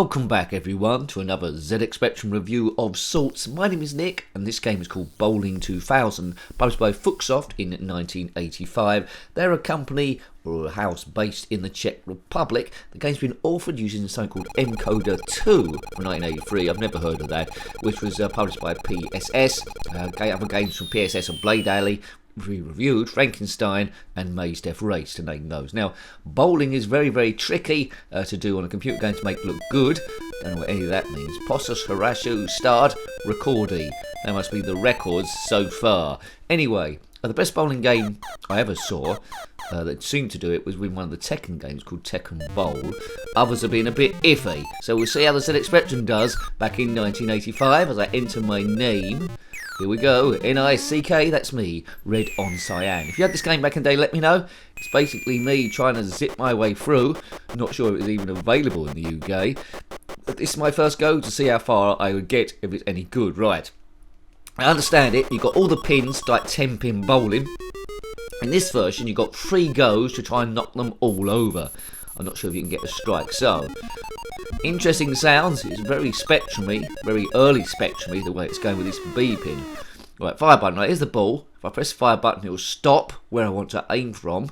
Welcome back everyone to another zxspectrum review of sorts. My name is Nick and this game is called Bowling 2000, published by Fuxoft in 1985. They're a company or a house based in the Czech Republic. The game's been authored using something called Encoder 2 from 1983. I've never heard of that, which was published by PSS. Other games from PSS are Blade Alley, reviewed Frankenstein and Maze Death Race, to name those. Now, bowling is very tricky to do on a computer game to make it look good. Don't know what any of that means. Possus Harashu Start Recordi. That must be the records so far. Anyway, the best bowling game I ever saw that seemed to do it was with one of the Tekken games called Tekken Bowl. Others have been a bit iffy, so we'll see how the ZXspectrum does back in 1985 as I enter my name. Here we go, N-I-C-K, that's me, Red on Cyan. If you had this game back in the day, let me know. It's basically me trying to zip my way through. Not sure it was even available in the UK. But this is my first go to see how far I would get, if it's any good. Right, I understand it, you've got all the pins, like 10-pin bowling. In this version, you've got 3 goes to try and knock them all over. I'm not sure if you can get a strike, so... Interesting sounds. It's very spectrumy, very early spectrumy, the way it's going with this B pin. Right, fire button. Right, here's the ball. If I press the fire button, it will stop where I want to aim from.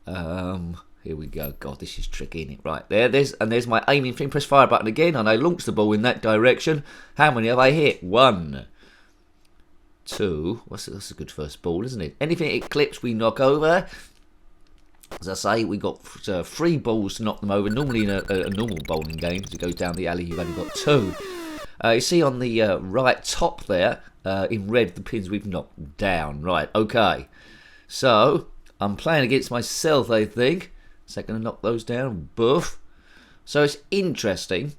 Here we go. God, this is tricky, isn't it? Right, there's my aiming thing. Press fire button again, and I launch the ball in that direction. How many have I hit? 1, 2. That's a good first ball, isn't it? Anything it clips, we knock over. As I say, we got 3 balls to knock them over. Normally in a normal bowling game, as it goes down the alley, you've only got 2. You see on the right top there, in red, the pins we've knocked down. Right, okay. So, I'm playing against myself, I think. Is that going to knock those down? Boof. So, it's interesting.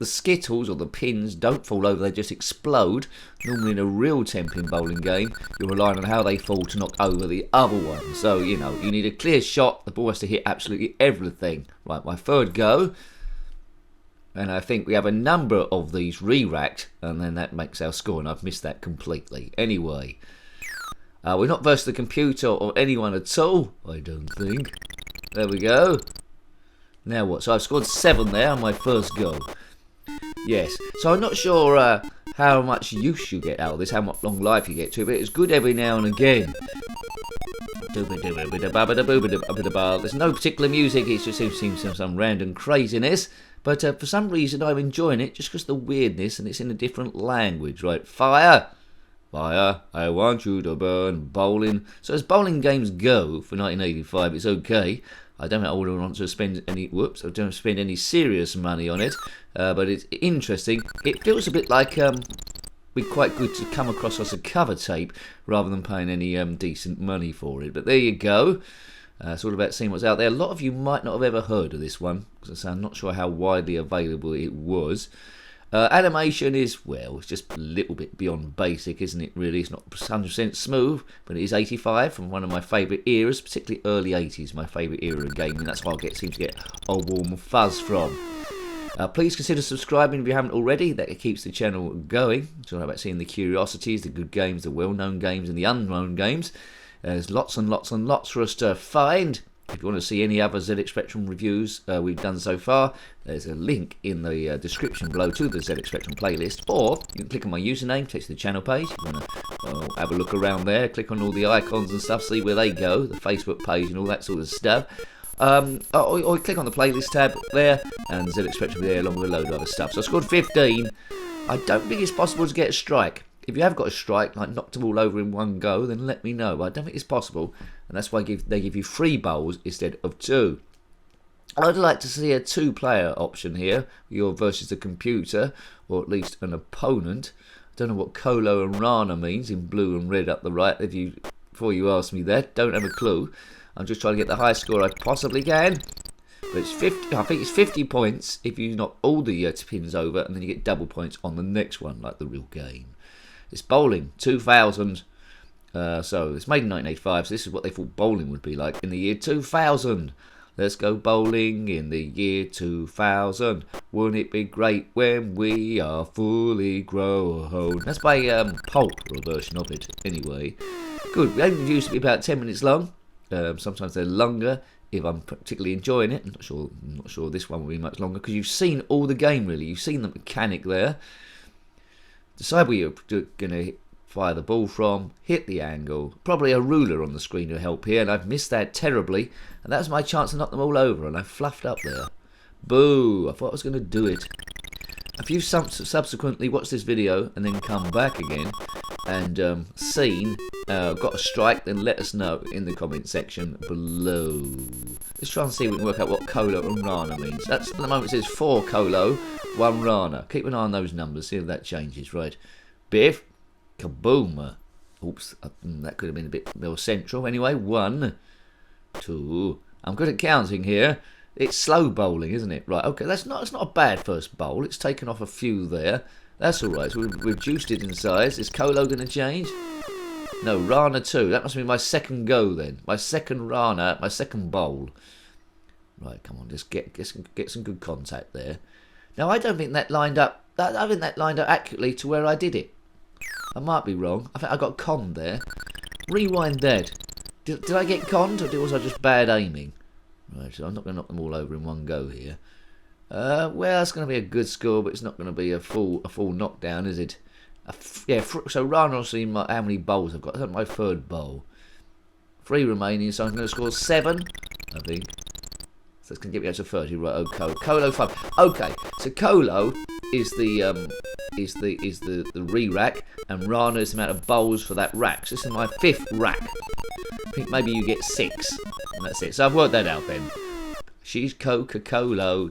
The skittles, or the pins, don't fall over, they just explode. Normally in a real 10-pin bowling game, you're relying on how they fall to knock over the other one. So, you know, you need a clear shot. The ball has to hit absolutely everything. Right, my third go. And I think we have a number of these re-racked, and then that makes our score, and I've missed that completely. Anyway, we're not versus the computer or anyone at all, I don't think. There we go. Now what? So I've scored 7 there on my first go. Yes, so I'm not sure how much use you get out of this, how much long life you get to it, but it's good every now and again. There's no particular music, it just seems some random craziness, but for some reason I'm enjoying it just because of the weirdness, and it's in a different language. Right, fire, fire, I want you to burn, bowling. So as bowling games go for 1985, it's okay. I don't want to spend any. I don't spend any serious money on it, but it's interesting. It feels a bit like be quite good to come across as a cover tape rather than paying any decent money for it. But there you go. It's all about seeing what's out there. A lot of you might not have ever heard of this one, because I'm not sure how widely available it was. Animation is, well, it's just a little bit beyond basic, isn't it, really? It's not 100% smooth, but it is 85 from one of my favourite eras, particularly early 80s, my favourite era of gaming. That's why I seem to get a warm fuzz from. Please consider subscribing if you haven't already. That keeps the channel going. It's all about seeing the curiosities, the good games, the well-known games, and the unknown games. There's lots and lots and lots for us to find. If you want to see any other ZXspectrum reviews we've done so far, there's a link in the description below to the ZXspectrum playlist, or you can click on my username, takes you to the channel page. You want to have a look around there, click on all the icons and stuff, see where they go, the Facebook page and all that sort of stuff. Or click on the playlist tab there, and ZXspectrum there along with a load of other stuff. So I scored 15. I don't think it's possible to get a strike. If you have got a strike, like knocked them all over in one go, then let me know. But I don't think it's possible, and that's why they give you 3 bowls instead of 2. I'd like to see a 2-player option here. You're versus the computer, or at least an opponent. I don't know what Colo and Rana means in blue and red up the right. Before you ask me that, don't have a clue. I'm just trying to get the highest score I possibly can. But it's 50. I think it's 50 points if you knock all the pins over, and then you get double points on the next one, like the real game. It's bowling 2000. So it's made in 1985. So this is what they thought bowling would be like in the year 2000. Let's go bowling in the year 2000. Wouldn't it be great when we are fully grown? That's by Pulp, or a version of it. Anyway, good. The reviews to be about 10 minutes long. Sometimes they're longer if I'm particularly enjoying it. I'm not sure this one will be much longer, because you've seen all the game really. You've seen the mechanic there. Decide where you're going to fire the ball from, hit the angle. Probably a ruler on the screen to help here, and I've missed that terribly. And that was my chance to knock them all over, and I fluffed up there. Boo! I thought I was going to do it. If you've subsequently watched this video and then come back again and got a strike, then let us know in the comment section below. Let's try and see if we can work out what Colo and Rana means. At the moment it says 4 Colo, 1 Rana. Keep an eye on those numbers, see if that changes. Right. Biff. Kaboom. Oops, that could have been a bit more central. Anyway, 1, 2. I'm good at counting here. It's slow bowling, isn't it? Right, okay, it's not a bad first bowl. It's taken off a few there. That's all right. So we've reduced it in size. Is Colo going to change? No, Rana 2. That must be my second go then. My second Rana, my second bowl. Right, come on, just get some good contact there. Now, I don't think that lined up. I think that lined up accurately to where I did it. I might be wrong. I think I got conned there. Rewind that. Did I get conned, or was I just bad aiming? Right, so I'm not going to knock them all over in one go here. Well, it's going to be a good score, but it's not going to be a full knockdown, is it? So Rana will see how many bowls I've got. That's my third bowl. 3 remaining, so I'm going to score 7, I think. So it's going to get me up to 30. Right, okay. Colo 5. Okay, so Colo is the re-rack, and Rana is the amount of bowls for that rack. So this is my 5th rack. I think maybe you get 6, and that's it. So I've worked that out then. She's Coca-Cola,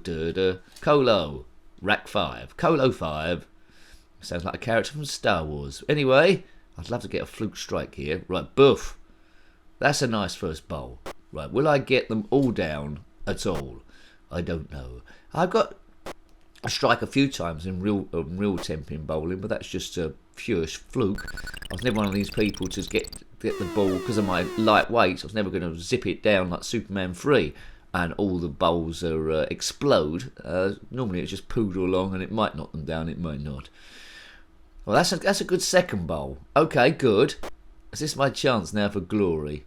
Colo, rack 5, Colo 5. Sounds like a character from Star Wars. Anyway, I'd love to get a fluke strike here. Right, boof. That's a nice first bowl. Right, will I get them all down at all? I don't know. I've got a strike a few times in real temping bowling, but that's just a pure fluke. I was never one of these people to get the ball because of my light weight. I was never going to zip it down like Superman 3 and all the bowls are explode. Normally it's just poodle along and it might knock them down, it might not. Well, that's a good second bowl. Okay, good. Is this my chance now for glory?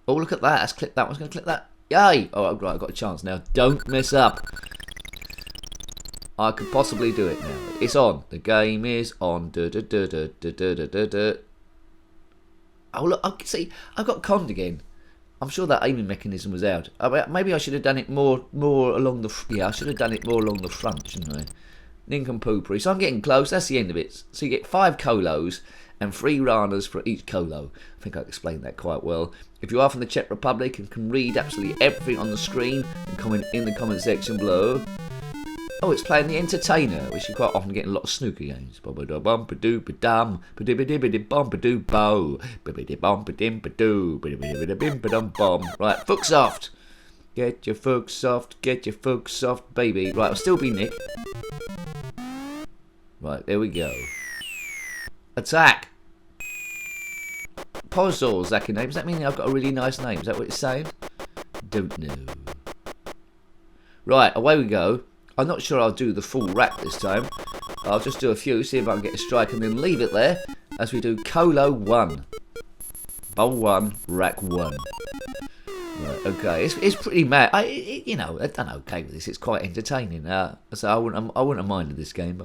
Oh, look at that. Let's click that. I was going to click that. Yay! Oh, right, I've got a chance now. Don't mess up. I could possibly do it now. It's on. The game is on. Oh, look. See, I've got conned again. I'm sure that aiming mechanism was out. Maybe I should have done it more along the... Yeah, I should have done it more along the front, shouldn't I? Nincompoopery. So I'm getting close. That's the end of it. So you get 5 Colos and 3 Ranas for each Colo. I think I explained that quite well. If you are from the Czech Republic and can read absolutely everything on the screen, and comment in the comment section below. Oh, it's playing The Entertainer, which you quite often get in a lot of snooker games. Right, Fuxoft. Get your Fuxoft, baby. Right, I'll still be Nick. Right, there we go. Attack. Pozor, Zaki name. Does that mean I've got a really nice name? Is that what it's saying? Don't know. Right, away we go. I'm not sure I'll do the full rack this time. I'll just do a few, see if I can get a strike, and then leave it there as we do Colo 1. Bowl 1, rack 1. Right, okay, it's pretty mad. I've done okay with this. It's quite entertaining. So I wouldn't have minded this game,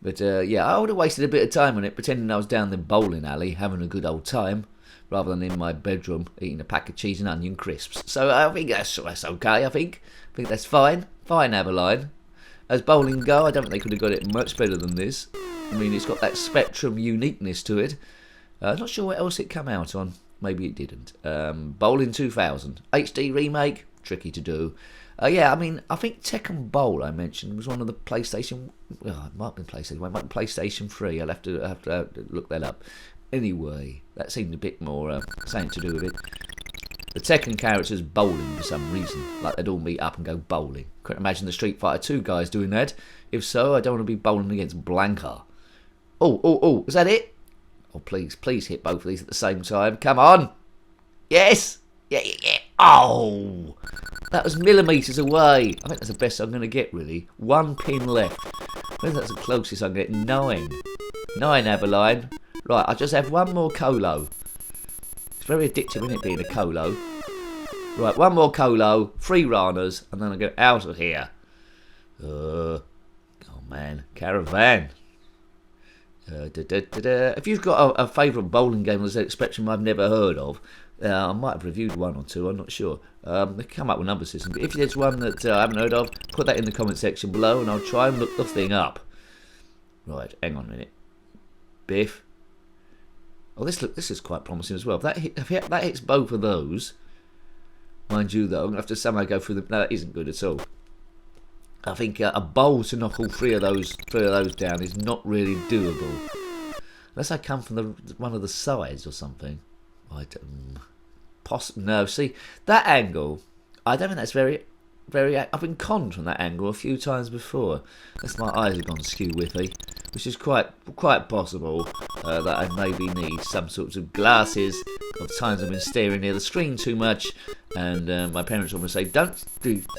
but yeah, I would have wasted a bit of time on it, pretending I was down the bowling alley having a good old time, rather than in my bedroom eating a pack of cheese and onion crisps. So I think that's okay. I think that's fine. Fine, Aveline. As bowling go, I don't think they could have got it much better than this. I mean, it's got that Spectrum uniqueness to it. I'm not sure what else it came out on. Maybe it didn't. Bowling 2000. HD remake, tricky to do. Yeah, I mean, I think Tekken Bowl I mentioned was one of the PlayStation... Well, it might have been PlayStation 1, it might have been PlayStation 3. I'll have to look that up. Anyway, that seemed a bit more something to do with it. The Tekken characters bowling for some reason. Like they'd all meet up and go bowling. Couldn't imagine the Street Fighter 2 guys doing that. If so, I don't want to be bowling against Blanca. Oh, is that it? Oh, please hit both of these at the same time. Come on. Yes. Yeah. Oh, that was millimetres away. I think that's the best I'm going to get, really. 1 pin left. I think that's the closest I'm getting. 9. 9, Aveline. Right, I just have 1 more Colo. It's very addictive, isn't it, being a Colo? Right, one more colo, 3 Ranas, and then I get out of here. Oh man, Caravan. If you've got a favourite bowling game on the ZX Spectrum I've never heard of, I might have reviewed one or two, I'm not sure. They come up with number systems, but if there's one that I haven't heard of, put that in the comment section below and I'll try and look the thing up. Right, hang on a minute. Biff. Oh, this is quite promising as well. If that hits both of those, mind you though, I'm going to have to somehow go through them. No, that isn't good at all. I think a bowl to knock all three of those down is not really doable. Unless I come from one of the sides or something. No, see, that angle, I don't think that's very... I've been conned from that angle a few times before. That's my eyes have gone skew whiffy, which is quite possible that I maybe need some sorts of glasses of times I've been staring near the screen too much, and my parents always say, don't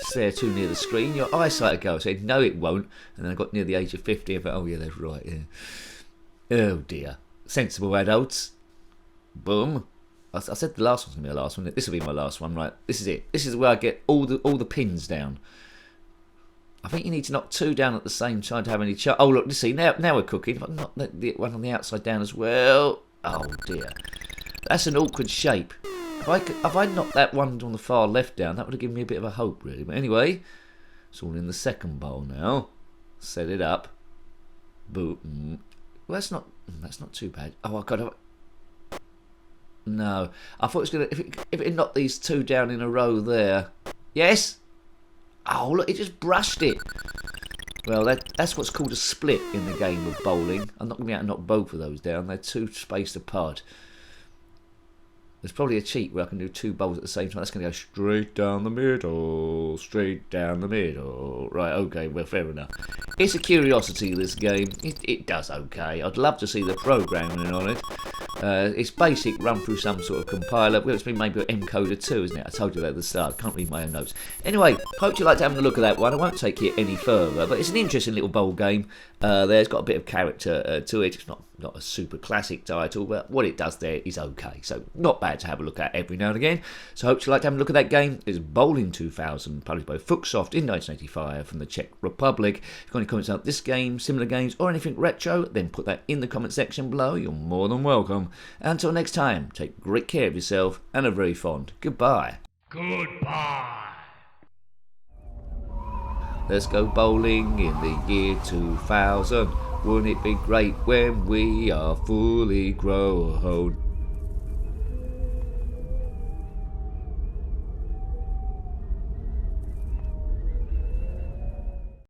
stare too near the screen, your eyesight will go. I said, no it won't, and then I got near the age of 50 and I thought, oh yeah, that's right, yeah. Oh dear. Sensible adults. Boom. I said the last one's going to be the last one. This will be my last one, right? This is it. This is where I get all the pins down. I think you need to knock 2 down at the same time to have any chance. Oh, look, you see, now we're cooking. If I knock the one on the outside down as well. Oh, dear. That's an awkward shape. If I knocked that one on the far left down, that would have given me a bit of a hope, really. But anyway, it's all in the second bowl now. Set it up. Boom. Well, that's not too bad. Oh, I've got to... No, I thought it was gonna. If it knocked these 2 down in a row there, yes. Oh look, it just brushed it. Well, that's what's called a split in the game of bowling. I'm not gonna be able to knock both of those down. They're too spaced apart. There's probably a cheat where I can do 2 bowls at the same time. That's gonna go straight down the middle, straight down the middle. Right, okay, well, fair enough. It's a curiosity, this game. It does okay. I'd love to see the programming on it. It's basic, run through some sort of compiler. Well, it's been maybe an encoder 2, isn't it? I told you that at the start. Can't read my own notes. Anyway, hope you liked having a look at that one. I won't take it any further, but it's an interesting little bowl game. There's got a bit of character to it. It's not a super classic title, but what it does there is okay. So not bad to have a look at every now and again. So hope you liked having a look at that game. It's Bowling 2000, published by Fuxoft in 1985 from the Czech Republic. If you've got any comments about this game, similar games, or anything retro, then put that in the comment section below. You're more than welcome. Until next time, take great care of yourself and a very fond goodbye. Goodbye. Let's go bowling in the year 2000. Wouldn't it be great when we are fully grown?